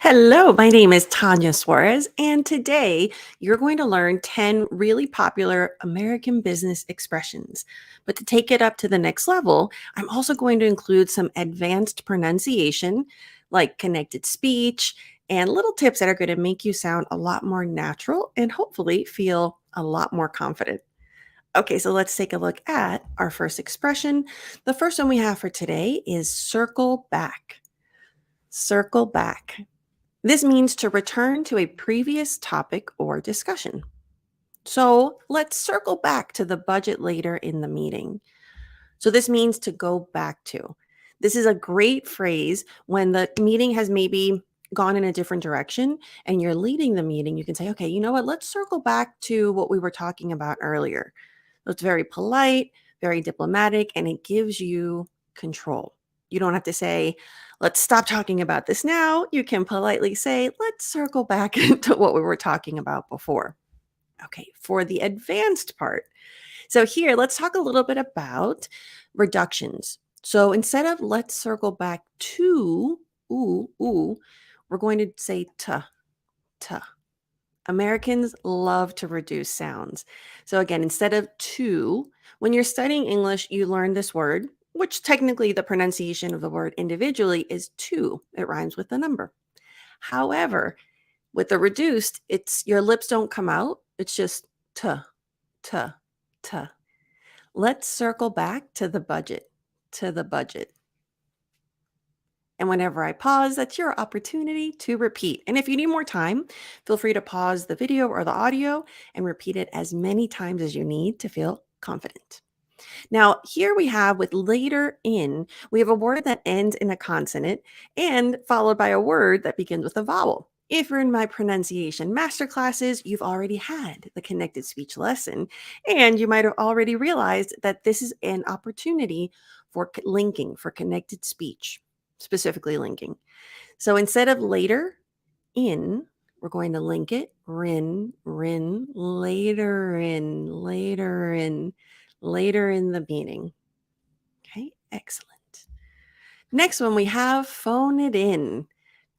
Hello, my name is Tanya Suarez, and today you're going to learn 10 really popular American business expressions. But to take it up to the next level, I'm also going to include some advanced pronunciation, like connected speech, and little tips that are going to make you sound a lot more natural and hopefully feel a lot more confident. Okay, so let's take a look at our first expression. The first one we have for today is circle back. Circle back. This means to return to a previous topic or discussion. So let's circle back to the budget later in the meeting. So this means to go back to. This is a great phrase when the meeting has maybe gone in a different direction and you're leading the meeting. You can say, okay, you know what? Let's circle back to what we were talking about earlier. So it's very polite, very diplomatic, and it gives you control. You don't have to say, let's stop talking about this now. You can politely say, let's circle back to what we were talking about before. Okay, for the advanced part. So here, let's talk a little bit about reductions. So instead of let's circle back to, we're going to say t. Americans love to reduce sounds. So again, instead of to, when you're studying English, you learn this word, which technically the pronunciation of the word individually is to. It rhymes with the number. However, with the reduced, it's your lips don't come out. It's just t, t, t. Let's circle back to the budget, to the budget. And whenever I pause, that's your opportunity to repeat. And if you need more time, feel free to pause the video or the audio and repeat it as many times as you need to feel confident. Now, here we have with later in, we have a word that ends in a consonant and followed by a word that begins with a vowel. If you're in my pronunciation masterclasses, you've already had the connected speech lesson, and you might have already realized that this is an opportunity for linking, for connected speech, specifically linking. So instead of later in, we're going to link it rin, later in, later in the meeting. Okay, excellent. Next one we have phone it in.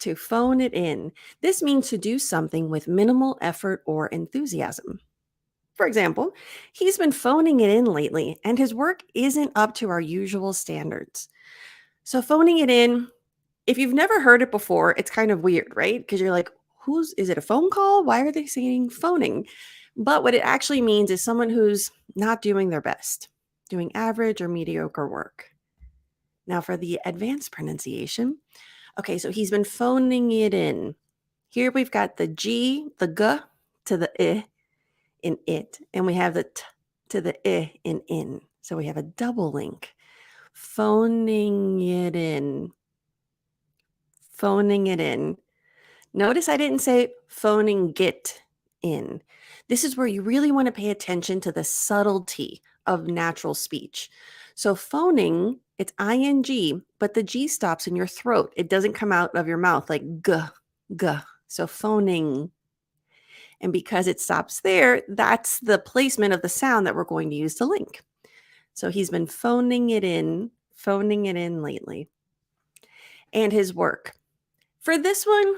To phone it in. This means to do something with minimal effort or enthusiasm. For example, he's been phoning it in lately and his work isn't up to our usual standards. So phoning it in, if you've never heard it before, it's kind of weird, right? Because you're like, is it a phone call? Why are they saying phoning? But what it actually means is someone who's not doing their best, doing average or mediocre work. Now for the advanced pronunciation, okay, so he's been phoning it in. Here we've got the G, the G to the I in it, and we have the T to the I in. So we have a double link. Phoning it in. Phoning it in. Notice I didn't say phoning it in. This is where you really want to pay attention to the subtlety of natural speech. So phoning, it's ing, but the G stops in your throat. It doesn't come out of your mouth like g, g. So phoning. And because it stops there, that's the placement of the sound that we're going to use to link. So he's been phoning it in lately. And his work. For this one,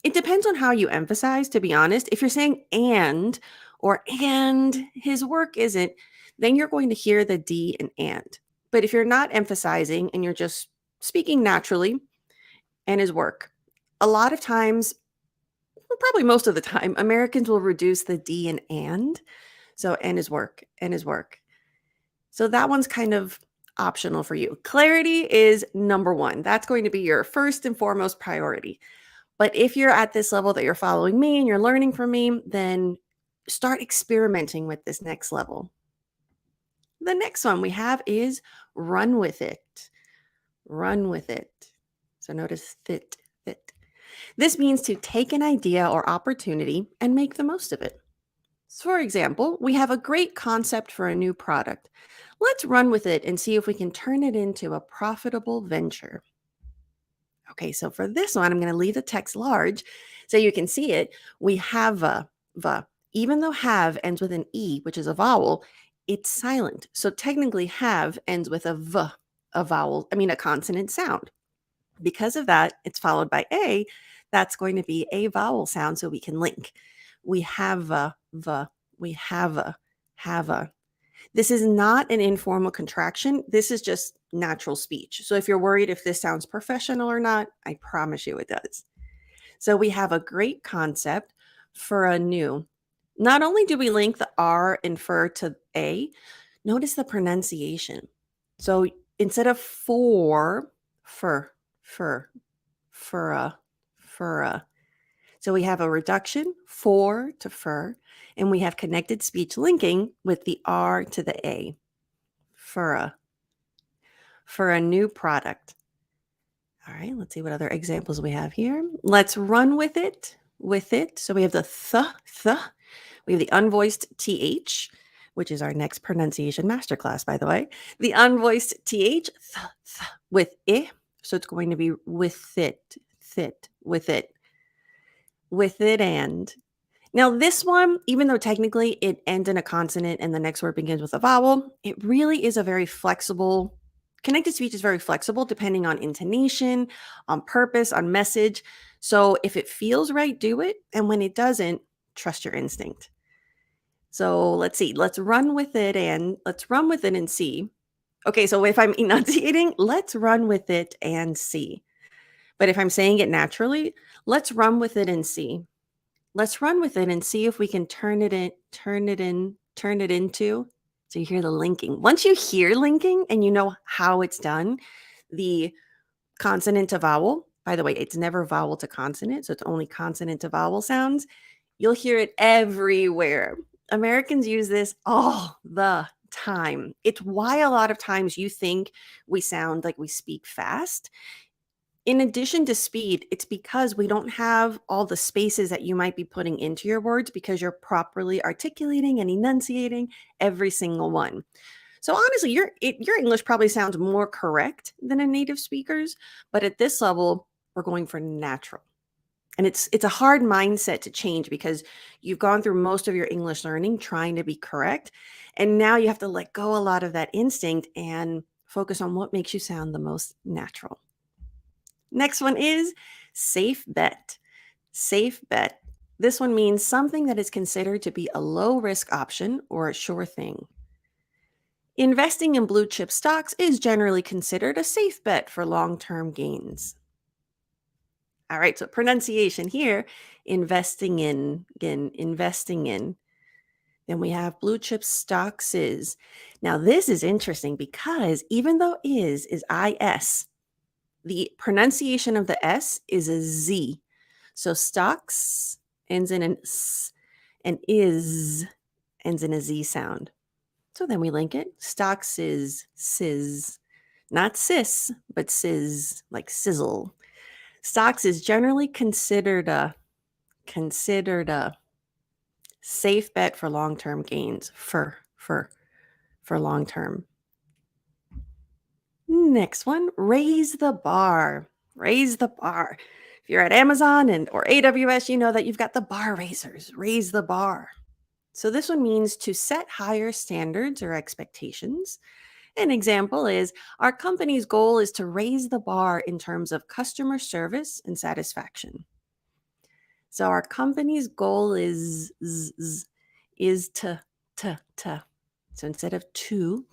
it depends on how you emphasize, to be honest. If you're saying and or and his work isn't, then you're going to hear the D and. But if you're not emphasizing and you're just speaking naturally and his work, a lot of times, probably most of the time, Americans will reduce the D and. So and his work. So that one's kind of optional for you. Clarity is number one. That's going to be your first and foremost priority. But if you're at this level that you're following me and you're learning from me, then start experimenting with this next level. The next one we have is run with it. Run with it. So notice fit. This means to take an idea or opportunity and make the most of it. So for example, we have a great concept for a new product. Let's run with it and see if we can turn it into a profitable venture. Okay, so for this one, I'm going to leave the text large so you can see it. We have a. Even though have ends with an E, which is a vowel, it's silent. So technically have ends with a V, a consonant sound. Because of that, it's followed by A. That's going to be a vowel sound so we can link. We have a, we have a. This is not an informal contraction. This is just natural speech. So if you're worried if this sounds professional or not, I promise you it does. So we have a great concept for a new. Not only do we link the R and fur to A, notice the pronunciation. So instead of fur, fur, fura, fura. So we have a reduction, for to fur, and we have connected speech linking with the R to the A, fura, for a new product. All right, let's see what other examples we have here. Let's run with it, with it. So we have the th. We have the unvoiced th, which is our next pronunciation masterclass, by the way. The unvoiced th, with I. So it's going to be with it, with it, and. Now, this one, even though technically it ends in a consonant and the next word begins with a vowel, it really is a very flexible, connected speech is very flexible depending on intonation, on purpose, on message. So if it feels right, do it. And when it doesn't, trust your instinct. So let's see, let's run with it and see. Okay, so if I'm enunciating, let's run with it and see. But if I'm saying it naturally, let's run with it and see. Let's run with it and see if we can turn it into. So you hear the linking. Once you hear linking and you know how it's done, the consonant to vowel, by the way, it's never vowel to consonant, so it's only consonant to vowel sounds. You'll hear it everywhere. Americans use this all the time. It's why a lot of times you think we sound like we speak fast. In addition to speed, it's because we don't have all the spaces that you might be putting into your words because you're properly articulating and enunciating every single one. So honestly, your English probably sounds more correct than a native speaker's, but at this level, we're going for natural. And it's a hard mindset to change because you've gone through most of your English learning trying to be correct, and now you have to let go a lot of that instinct and focus on what makes you sound the most natural. Next one is safe bet. Safe bet. This one means something that is considered to be a low risk option or a sure thing. Investing in blue chip stocks is generally considered a safe bet for long term gains. All right, so pronunciation here, investing in, again, investing in. Then we have blue chip stocks is. Now, this is interesting because even though is IS, the pronunciation of the S is a Z. So stocks ends in an S and is ends in a Z sound. So then we link it. Stocks is sizz, not sis, but sizz, like sizzle. Stocks is generally considered a safe bet for long-term gains for long-term. Next one, raise the bar. Raise the bar. If you're at Amazon or AWS, you know that you've got the bar raisers. Raise the bar. So this one means to set higher standards or expectations. An example is our company's goal is to raise the bar in terms of customer service and satisfaction. So our company's goal is to. So instead of to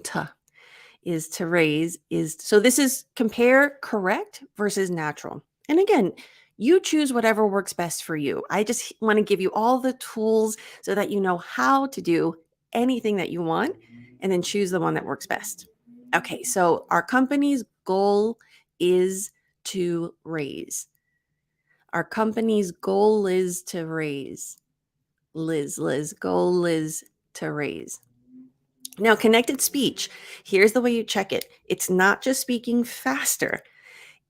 is to raise is. So this is compare correct versus natural. And again, you choose whatever works best for you. I just want to give you all the tools so that you know how to do anything that you want and then choose the one that works best. Okay, so our company's goal is to raise. Our company's goal is to raise. Liz, goal is to raise. Now, connected speech, here's the way you check it. It's not just speaking faster.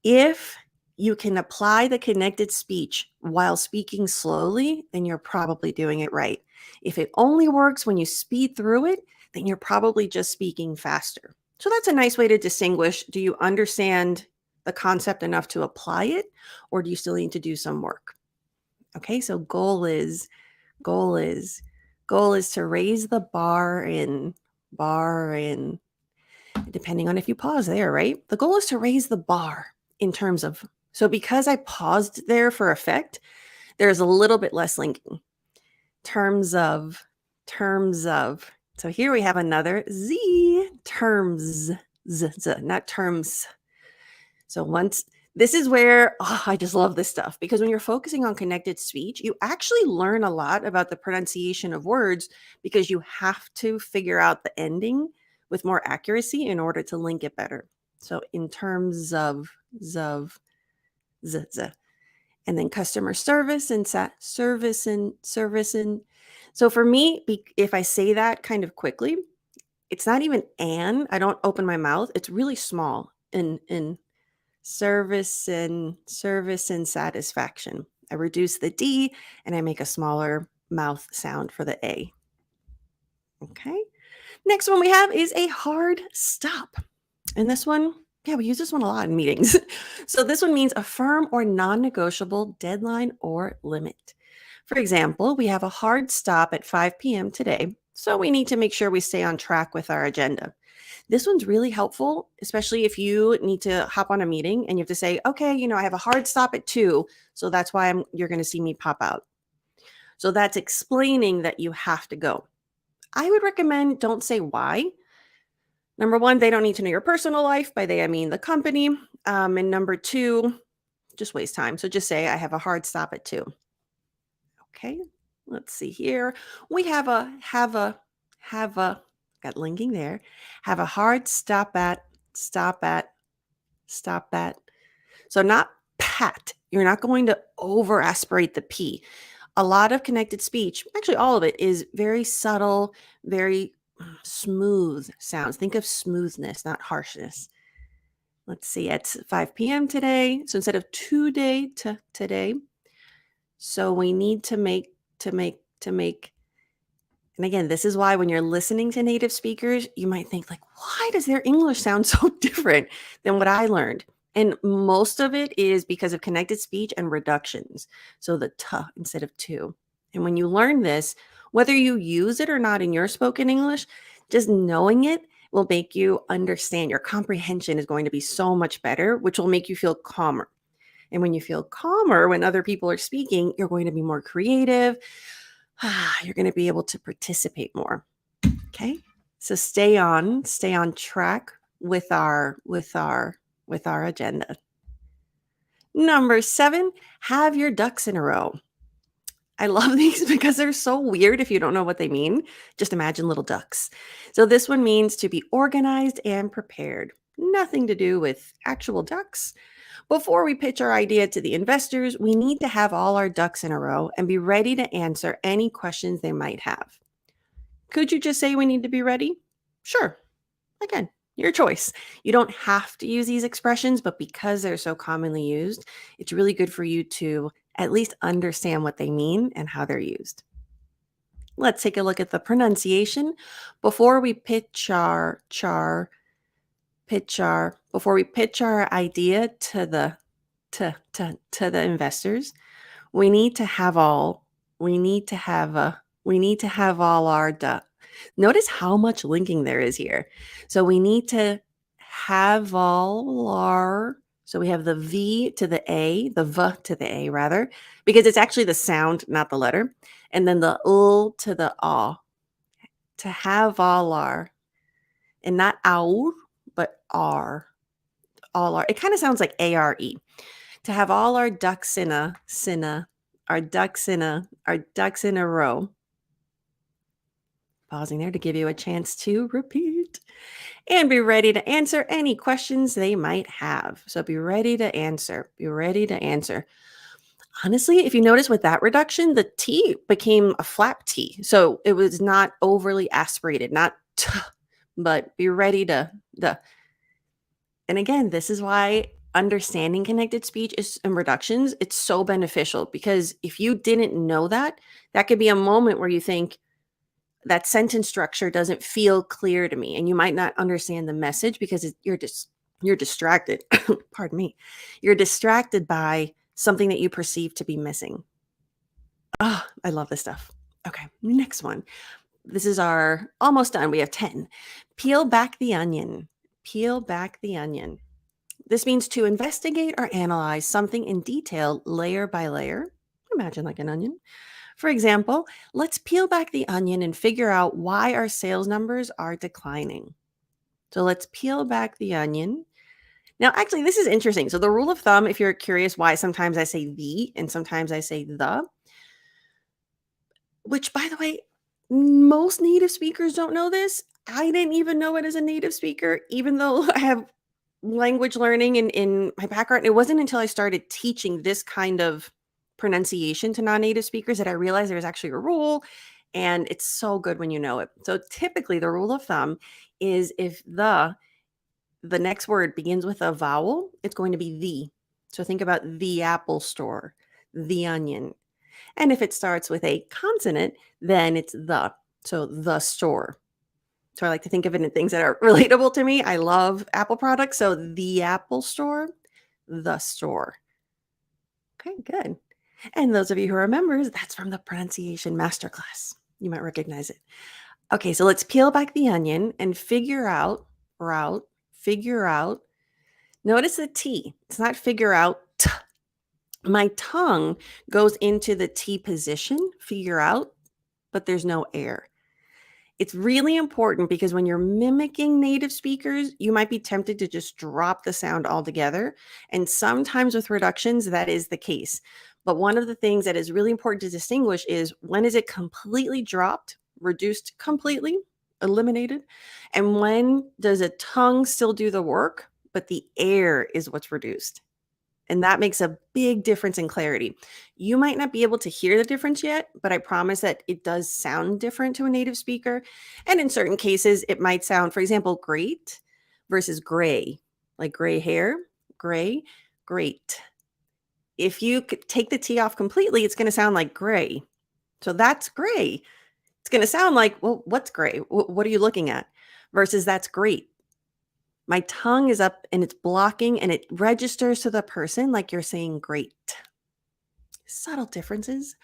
If you can apply the connected speech while speaking slowly, then you're probably doing it right. If it only works when you speed through it, then you're probably just speaking faster. So that's a nice way to distinguish. Do you understand the concept enough to apply it, or do you still need to do some work? Okay, so goal is to raise the bar in, depending on if you pause there, right? The goal is to raise the bar in terms of. So because I paused there for effect, there's a little bit less linking. Terms of. So here we have another Z, terms, not terms. So once, this is where I just love this stuff, because when you're focusing on connected speech, you actually learn a lot about the pronunciation of words, because you have to figure out the ending with more accuracy in order to link it better. So in terms of, z, and then customer service and service and service. And so for me, if I say that kind of quickly, it's not even I don't open my mouth. It's really small in service and satisfaction. I reduce the D and I make a smaller mouth sound for the A. Okay. Next one we have is a hard stop. And this one, we use this one a lot in meetings. So this one means a firm or non-negotiable deadline or limit. For example, we have a hard stop at 5 p.m. today, so we need to make sure we stay on track with our agenda. This one's really helpful, especially if you need to hop on a meeting and you have to say, okay, I have a hard stop at 2, so that's why you're going to see me pop out. So that's explaining that you have to go. I would recommend don't say why. Number one, they don't need to know your personal life. By they, I mean the company. And number two, just waste time. So just say, I have a hard stop at 2. Okay, let's see here. We have a, got linking there. Have a hard stop at. So not pat. You're not going to over aspirate the P. A lot of connected speech, actually all of it, is very subtle, very smooth sounds. Think of smoothness, not harshness. Let's see, it's 5 p.m. today. So instead of today to today. So we need to make. And again, this is why when you're listening to native speakers, you might think like, why does their English sound so different than what I learned? And most of it is because of connected speech and reductions. So the t instead of to. And when you learn this, whether you use it or not in your spoken English, just knowing it will make you understand. Your comprehension is going to be so much better, which will make you feel calmer. And when you feel calmer when other people are speaking, you're going to be more creative. You're going to be able to participate more. Okay. So stay on track with our agenda. Number 7, have your ducks in a row. I love these because they're so weird if you don't know what they mean. Just imagine little ducks. So this one means to be organized and prepared. Nothing to do with actual ducks. Before we pitch our idea to the investors, we need to have all our ducks in a row and be ready to answer any questions they might have. Could you just say we need to be ready? Sure. Again, your choice. You don't have to use these expressions, but because they're so commonly used, it's really good for you to at least understand what they mean and how they're used. Let's take a look at the pronunciation. Before we pitch our idea to the investors, we need to have all our notice how much linking there is here. So we need to have all our, so we have the V to the A, the V to the A rather, because it's actually the sound, not the letter. And then the L to the A, to have all our, and not our, but our, all our. It kind of sounds like ARE. To have all our ducks in a row. Pausing there to give you a chance to repeat and be ready to answer any questions they might have. So be ready to answer. Honestly, if you notice with that reduction, the T became a flap T. So it was not overly aspirated, not t, but be ready to the. And again, this is why understanding connected speech and reductions, it's so beneficial, because if you didn't know that could be a moment where you think that sentence structure doesn't feel clear to me, and you might not understand the message because you're distracted. Pardon me. You're distracted by something that you perceive to be missing. Oh, I love this stuff. Okay, next one. This is our almost done. We have 10. Peel back the onion. This means to investigate or analyze something in detail, layer by layer. Imagine like an onion. For example, let's peel back the onion and figure out why our sales numbers are declining. So let's peel back the onion. Now, actually, this is interesting. So, the rule of thumb, if you're curious why sometimes I say the and sometimes I say the, which by the way, most native speakers don't know this. I didn't even know it as a native speaker, even though I have language learning in my background. It wasn't until I started teaching this kind of pronunciation to non-native speakers that I realized there was actually a rule, and it's so good when you know it. So typically the rule of thumb is if the next word begins with a vowel, it's going to be the. So think about the Apple store, the onion. And if it starts with a consonant, then it's the. So the store. So I like to think of it in things that are relatable to me. I love Apple products. So the Apple store, the store. Okay, good. And those of you who are members, that's from the pronunciation masterclass. You might recognize it. Okay, so let's peel back the onion and figure out. Notice the T. It's not figure out. My tongue goes into the T position, figure out, but there's no air. It's really important because when you're mimicking native speakers, you might be tempted to just drop the sound altogether. And sometimes with reductions, that is the case. But one of the things that is really important to distinguish is when is it completely dropped, reduced completely, eliminated? And when does a tongue still do the work, but the air is what's reduced? And that makes a big difference in clarity. You might not be able to hear the difference yet, but I promise that it does sound different to a native speaker. And in certain cases, it might sound, for example, great versus gray, like gray hair, gray, great. If you could take the T off completely, it's going to sound like gray. So that's gray. It's going to sound like, well, what's gray? What are you looking at? Versus that's great. My tongue is up and it's blocking and it registers to the person like you're saying great. Subtle differences,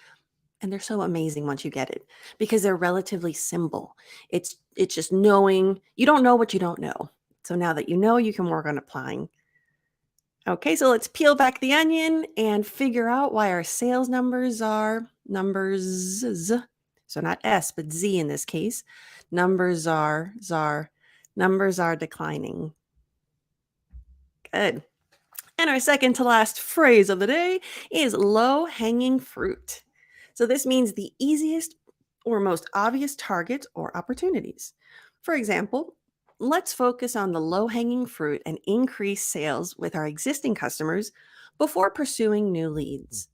and they're so amazing once you get it because they're relatively simple. It's just knowing. You don't know what you don't know. So now that you know, you can work on applying. Okay, so let's peel back the onion and figure out why our sales numbers are numbers. So not S, but Z in this case. Numbers are declining. Good. And our second to last phrase of the day is low hanging fruit. So this means the easiest or most obvious targets or opportunities. For example, let's focus on the low hanging fruit and increase sales with our existing customers before pursuing new leads.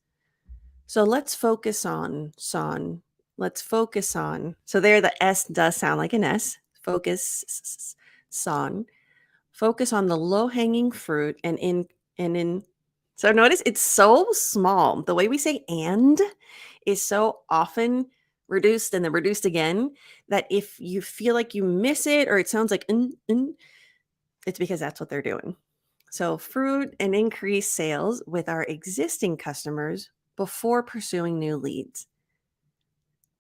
So let's focus on son. Let's focus on. So there the S does sound like an S. Focus son. Focus on the low-hanging fruit and in so notice it's so small. The way we say and is so often reduced and then reduced again that if you feel like you miss it or it sounds like it's because that's what they're doing. So fruit and increase sales with our existing customers before pursuing new leads.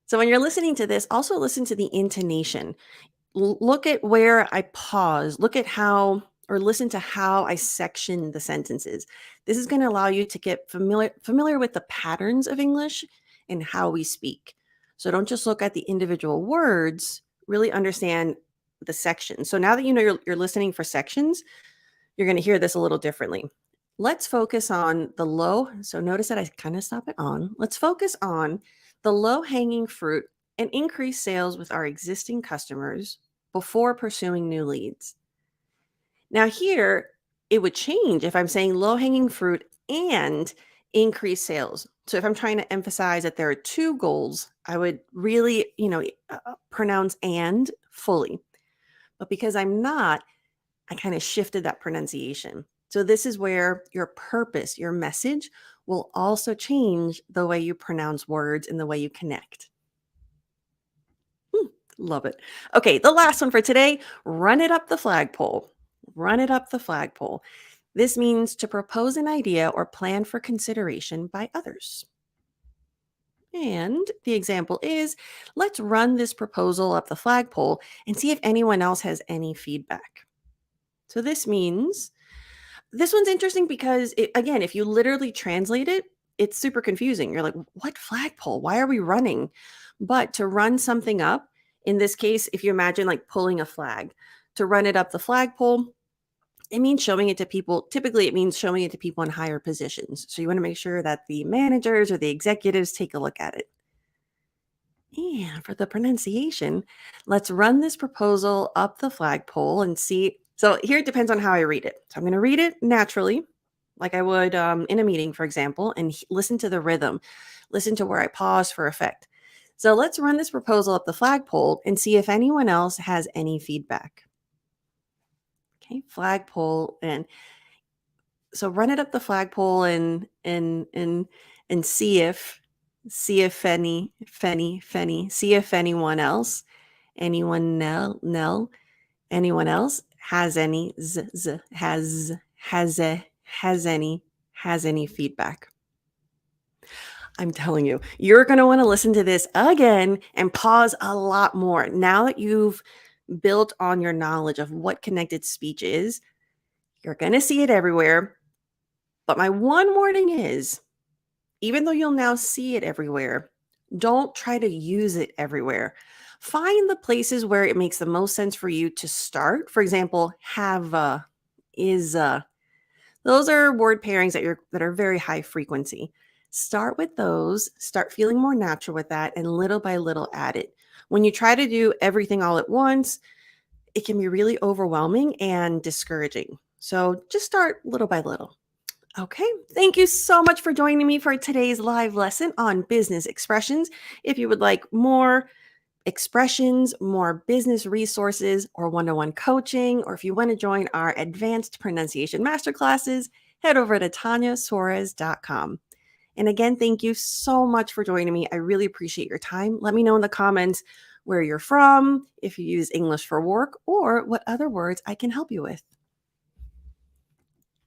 So when you're listening to this, also listen to the intonation. Look at where I pause, look at how or listen to how I section the sentences. This is going to allow you to get familiar with the patterns of English and how we speak. So don't just look at the individual words, really understand the section. So now that you know you're listening for sections, you're going to hear this a little differently. Let's focus on the low. So notice that I kind of stop it on. Let's focus on the low hanging fruit and increase sales with our existing customers before pursuing new leads. Now here, it would change if I'm saying low-hanging fruit and increase sales. So if I'm trying to emphasize that there are two goals, I would really, pronounce and fully. But because I'm not, I kind of shifted that pronunciation. So this is where your purpose, your message will also change the way you pronounce words and the way you connect. Love it. Okay, the last one for today, run it up the flagpole. Run it up the flagpole. This means to propose an idea or plan for consideration by others. And the example is, let's run this proposal up the flagpole and see if anyone else has any feedback. So this means This one's interesting because again, if you literally translate it, it's super confusing. You're like, what flagpole? Why are we running? But to run something up, in this case, if you imagine like pulling a flag, to run it up the flagpole, it means showing it to people. Typically, it means showing it to people in higher positions. So you want to make sure that the managers or the executives take a look at it. And for the pronunciation, let's run this proposal up the flagpole and see. So here it depends on how I read it. So I'm going to read it naturally, like I would in a meeting, for example, and listen to the rhythm, listen to where I pause for effect. So let's run this proposal up the flagpole and see if anyone else has any feedback. Okay, flagpole, and so run it up the flagpole and see if see if anyone else has any has any feedback. I'm telling you, you're going to want to listen to this again and pause a lot more. Now that you've built on your knowledge of what connected speech is, you're going to see it everywhere. But my one warning is, even though you'll now see it everywhere, don't try to use it everywhere. Find the places where it makes the most sense for you to start. For example, have is those are word pairings that are very high frequency. Start with those, start feeling more natural with that, and little by little add it. When you try to do everything all at once, it can be really overwhelming and discouraging. So just start little by little. Okay, thank you so much for joining me for today's live lesson on business expressions. If you would like more expressions, more business resources, or one-on-one coaching, or if you want to join our advanced pronunciation masterclasses, head over to tanyasuarez.com. And again, thank you so much for joining me. I really appreciate your time. Let me know in the comments where you're from, if you use English for work, or what other words I can help you with.